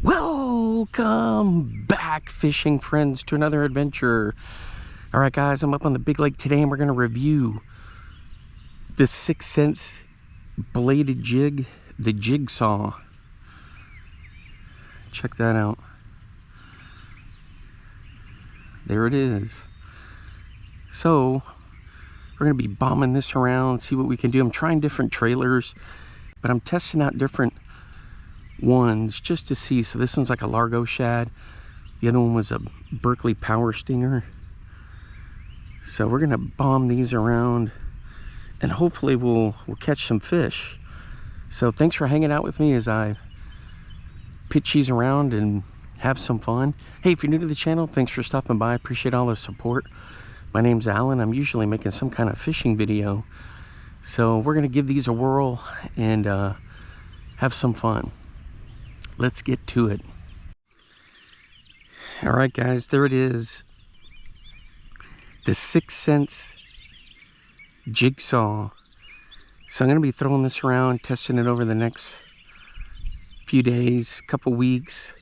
Welcome back, fishing friends, to another adventure. All right, guys, I'm up on the big lake today, and we're going to review the 6 cents bladed jig, the Jigsaw. Check that out. There it is. So we're going to be bombing this around, see what we can do. I'm trying different trailers, but I'm testing out different ones just to see. So this one's like a Largo shad, the other one was a Berkeley power stinger. So we're gonna bomb these around and hopefully we'll catch some fish. So thanks for hanging out with me as I pitch these around and have some fun. Hey, if you're new to the channel, thanks for stopping by. I appreciate all the support. My name's Alan. I'm usually making some kind of fishing video, so we're gonna give these a whirl and have some fun. Let's get to it. All right, guys, there it is. The 6 cents Jigsaw. So I'm going to be throwing this around, testing it over the next few days, couple weeks.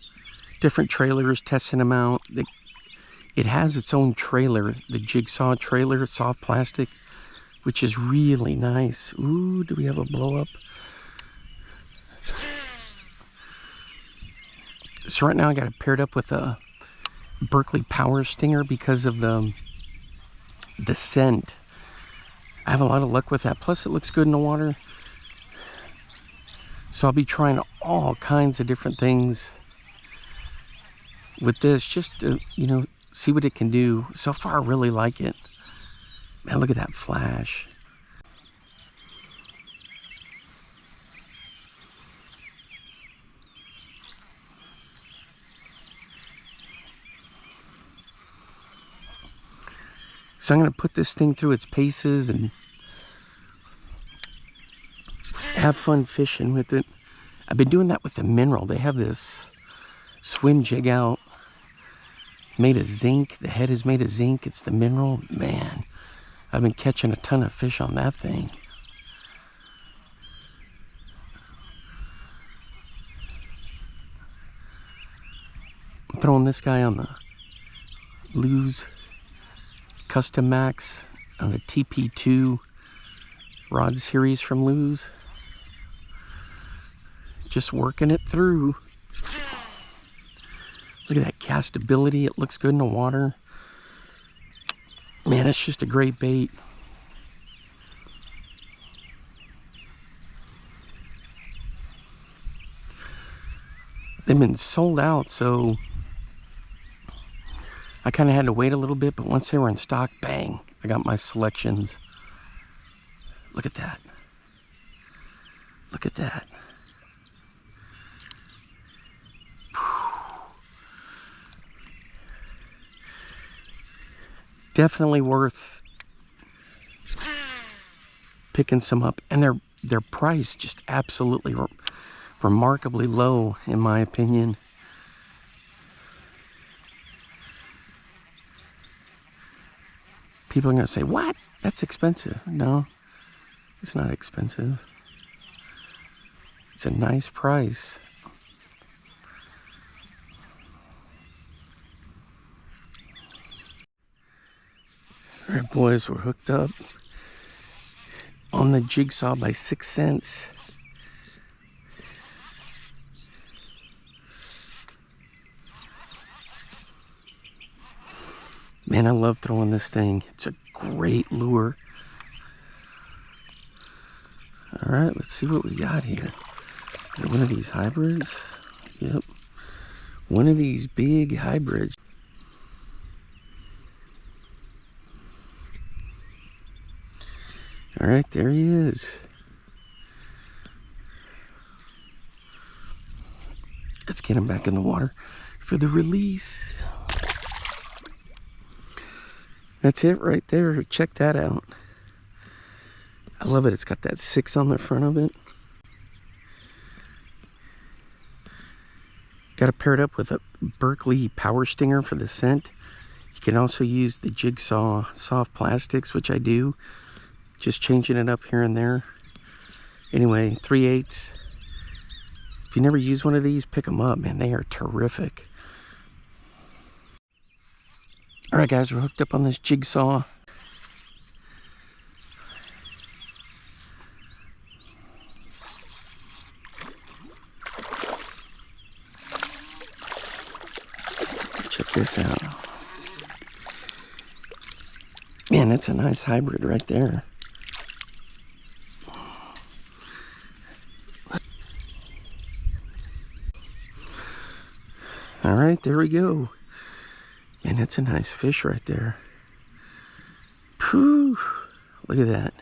Different trailers, testing them out. It has its own trailer, the Jigsaw trailer, soft plastic, which is really nice. Ooh, do we have a blow up? So right now I got it paired up with a Berkeley power stinger because of the scent. I have a lot of luck with that. Plus it looks good in the water. So I'll be trying all kinds of different things with this just to, you know, see what it can do. So far I really like it. Man, look at that flash. So I'm going to put this thing through its paces and have fun fishing with it. I've been doing that with the mineral. They have this swim jig out made of zinc. The head is made of zinc. It's the mineral. Man, I've been catching a ton of fish on that thing. I'm throwing this guy on the Lew's Custom Max on the TP2 rod series from Lew's. Just working it through. Look at that castability. It looks good in the water. Man, it's just a great bait. They've been sold out, so I kind of had to wait a little bit, but once they were in stock, bang, I got my selections. Look at that. Look at that. Definitely worth picking some up, and their price just absolutely remarkably low in my opinion. People are going to say, what? That's expensive. No, it's not expensive. It's a nice price. All right, boys, we're hooked up on the Jigsaw by 6 cents. Man, I love throwing this thing. It's a great lure. All right, let's see what we got here. Is it one of these hybrids? Yep. One of these big hybrids. All right, there he is. Let's get him back in the water for the release. That's it right there. Check that out. I love it. It's got that 6 on the front of it. Got it paired up with a Berkeley power stinger for the scent. You can also use the Jigsaw soft plastics, which I do. Just changing it up here and there. Anyway, 3/8 If you never use one of these, pick them up, man. They are terrific. All right, guys, we're hooked up on this Jigsaw. Check this out. Man, that's a nice hybrid right there. All right, there we go. Man, that's a nice fish right there. Phew, look at that.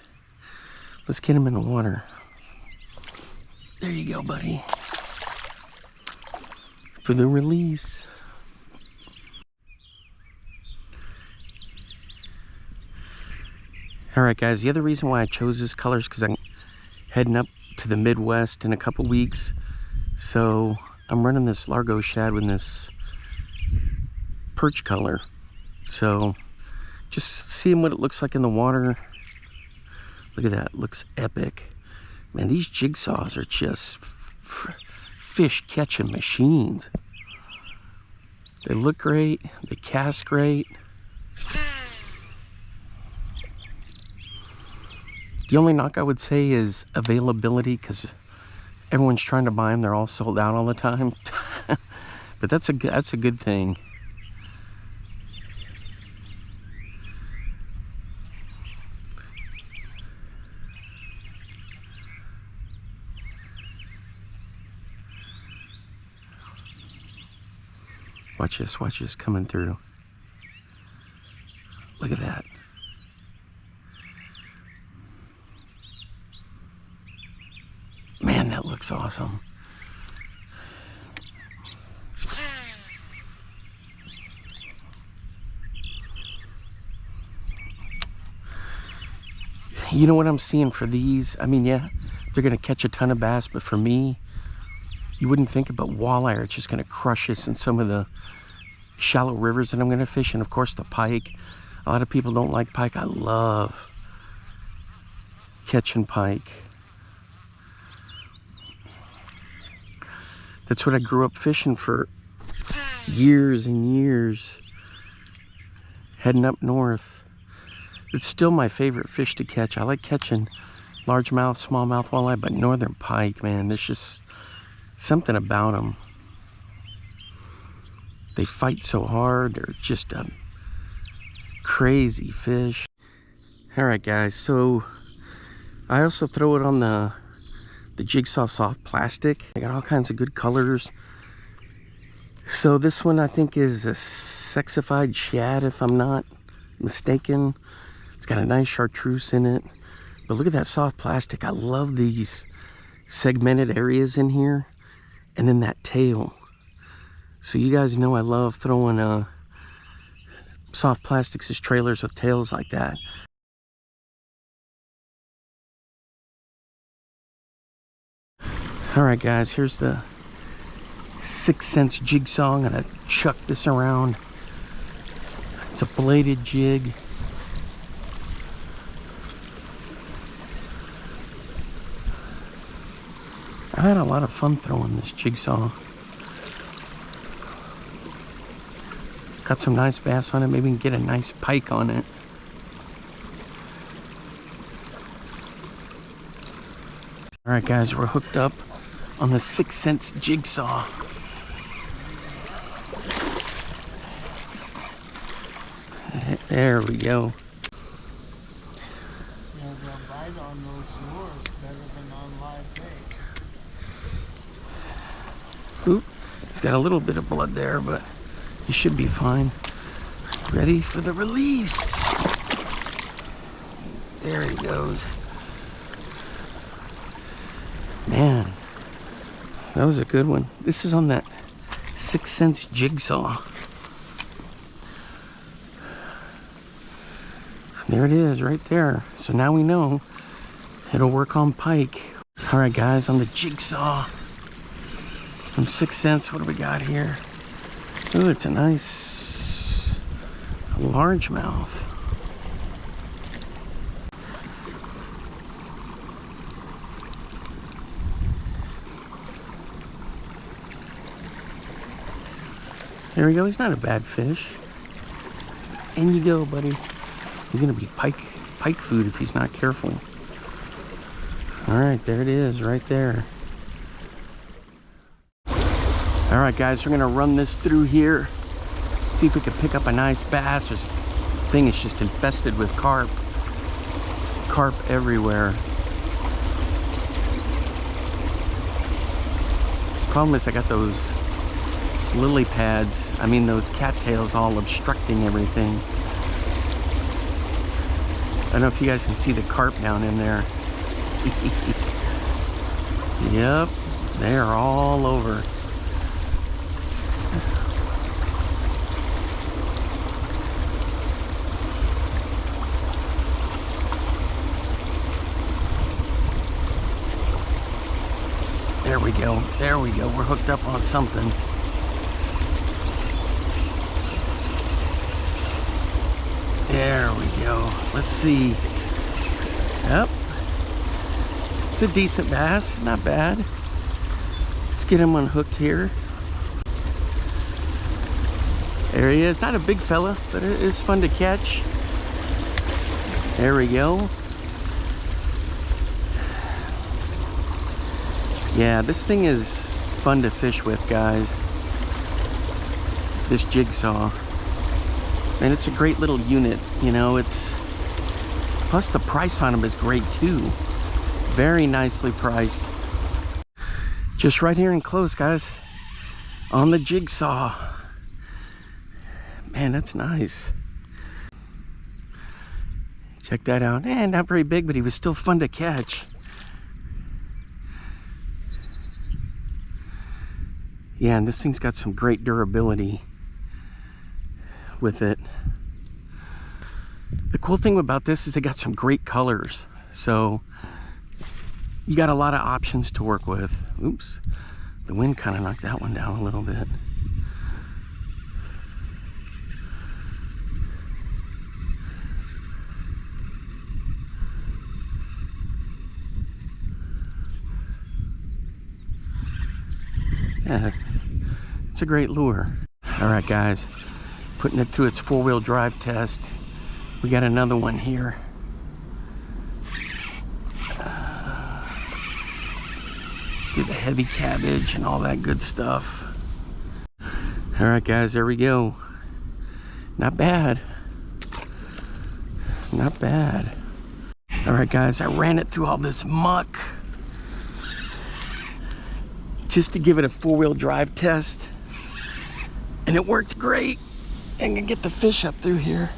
Let's get him in the water. There you go, buddy. For the release. All right, guys, the other reason why I chose this color is because I'm heading up to the Midwest in a couple weeks. So I'm running this Largo shad with this perch color. So just seeing what it looks like in the water. Look at that, looks epic. Man, these Jigsaws are just fish catching machines. They look great, they cast great. The only knock I would say is availability, because everyone's trying to buy them. They're all sold out all the time. But that's a good thing. Watch this coming through. Look at that. Man, that looks awesome. You know what I'm seeing for these? I mean, yeah, they're gonna catch a ton of bass, but for me, you wouldn't think about walleye are just gonna crush us in some of the shallow rivers that I'm gonna fish, and of course the pike. A lot of people don't like pike. I love catching pike. That's what I grew up fishing for years and years, heading up north. It's still my favorite fish to catch. I like catching largemouth, smallmouth walleye, but northern pike, man, there's just something about them. They fight so hard. They're just a crazy fish. All right, guys, so I also throw it on the Jigsaw soft plastic. I got all kinds of good colors. So this one I think is a sexified shad, if I'm not mistaken. It's got a nice chartreuse in it. But look at that soft plastic. I love these segmented areas in here. And then that tail. So you guys know I love throwing soft plastics as trailers with tails like that. All right, guys, here's the 6 cents Jigsaw. I'm gonna chuck this around. It's a bladed jig. I had a lot of fun throwing this Jigsaw. Got some nice bass on it. Maybe we can get a nice pike on it. All right, guys, we're hooked up on the 6 cents Jigsaw. There we go. Yeah, the bite on those lures better than on live bait. Oop, he's got a little bit of blood there, but he should be fine. Ready for the release. There he goes. Man, that was a good one. This is on that 6 cents Jigsaw. There it is, right there. So now we know it'll work on pike. All right, guys, on the Jigsaw from 6 cents, what do we got here? Ooh, it's a nice largemouth. There we go. He's not a bad fish. In you go, buddy. He's gonna be pike food if he's not careful. All right, there it is, right there. All right, guys, we're gonna run this through here. See if we can pick up a nice bass. This thing is just infested with carp. Carp everywhere. Problem is I got those lily pads, those cattails all obstructing everything. I don't know if you guys can see the carp down in there. Yep, they are all over. There we go. There we go. We're hooked up on something. There we go. Let's see. Yep. It's a decent bass. Not bad. Let's get him unhooked here. There he is. Not a big fella, but it is fun to catch. There we go. Yeah, this thing is fun to fish with, guys. This Jigsaw. And it's a great little unit, you know, plus the price on them is great too. Very nicely priced. Just right here and close, guys. On the Jigsaw. Man, that's nice. Check that out. Not very big, but he was still fun to catch. Yeah, and this thing's got some great durability with it. The cool thing about this is they got some great colors. So you got a lot of options to work with. Oops, the wind kind of knocked that one down a little bit. Yeah, it's a great lure. All right, guys, putting it through its four-wheel drive test. We got another one here. Do the heavy cabbage and all that good stuff. All right, guys, there we go. Not bad. Not bad. All right, guys, I ran it through all this muck just to give it a four-wheel drive test, and it worked great. I'm gonna get the fish up through here.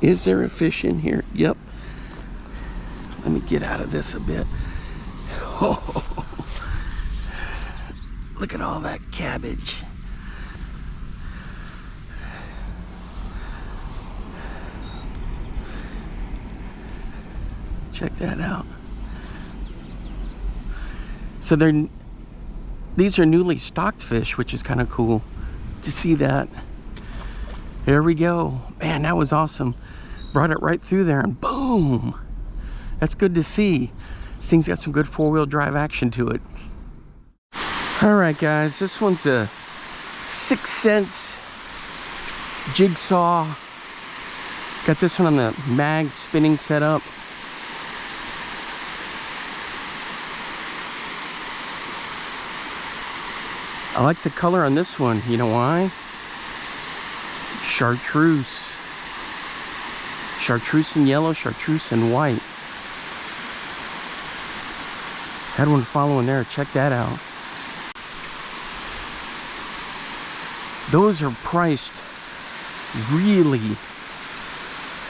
Is there a fish in here? Yep. Let me get out of this a bit. Oh, look at all that cabbage. Check that out. So these are newly stocked fish, which is kind of cool to see that. There we go. Man, that was awesome. Brought it right through there and boom. That's good to see. This thing's got some good four-wheel drive action to it. All right, guys, this one's a 6 cents Jigsaw. Got this one on the mag spinning setup. I like the color on this one. You know why? Chartreuse. Chartreuse in yellow, chartreuse in white. Had one following there. Check that out. Those are priced really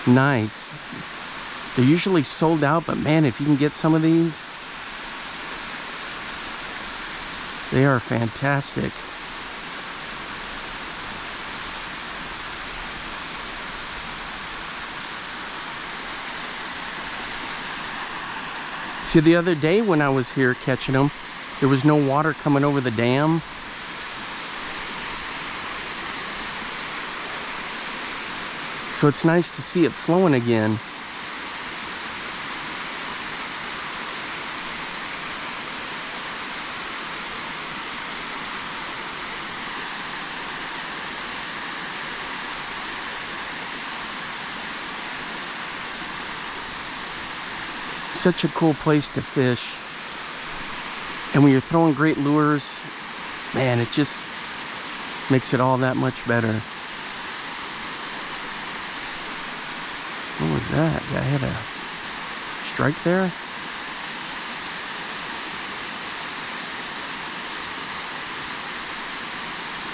nice. They're usually sold out, but man, if you can get some of these, they are fantastic. See, the other day when I was here catching them, there was no water coming over the dam. So it's nice to see it flowing again. such a cool place to fish. And when you're throwing great lures, man, it just makes it all that much better. What was that? I had a strike there.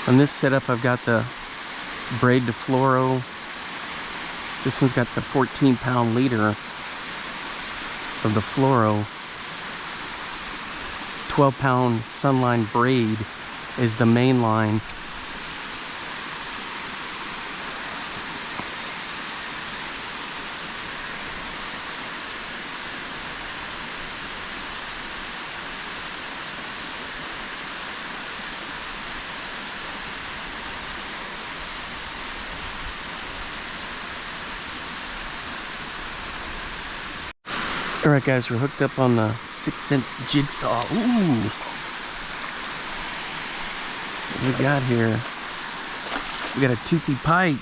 On this setup, I've got the braid to fluoro. This one's got the 14-pound leader of the fluoro. 12-pound sunline braid is the main line. All right, guys, we're hooked up on the 6 cents Jigsaw. Ooh. What do we got here? We got a toothy pike.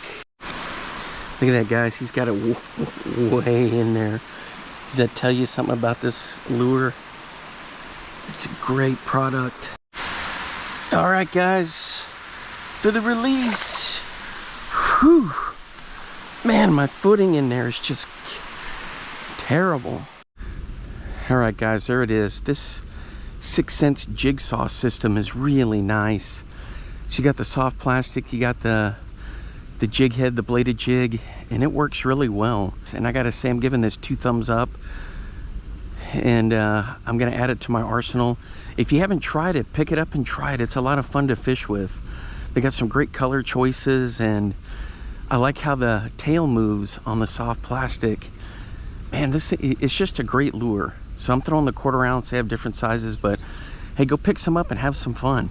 Look at that, guys. He's got it way in there. Does that tell you something about this lure? It's a great product. All right, guys, for the release. Whew. Man, my footing in there is just terrible. All right, guys, there it is. This 6 cents Jigsaw system is really nice. So you got the soft plastic, you got the jig head, the bladed jig, and it works really well. And I gotta say, I'm giving this 2 thumbs up, and I'm gonna add it to my arsenal. If you haven't tried it, pick it up and try it. It's a lot of fun to fish with. They got some great color choices, and I like how the tail moves on the soft plastic. Man, it's just a great lure. So I'm throwing the 1/4 ounce. They have different sizes, but hey, go pick some up and have some fun.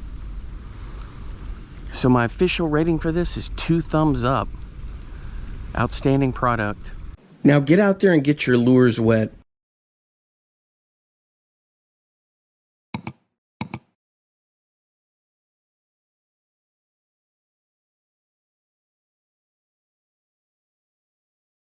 So my official rating for this is 2 thumbs up. Outstanding product. Now get out there and get your lures wet.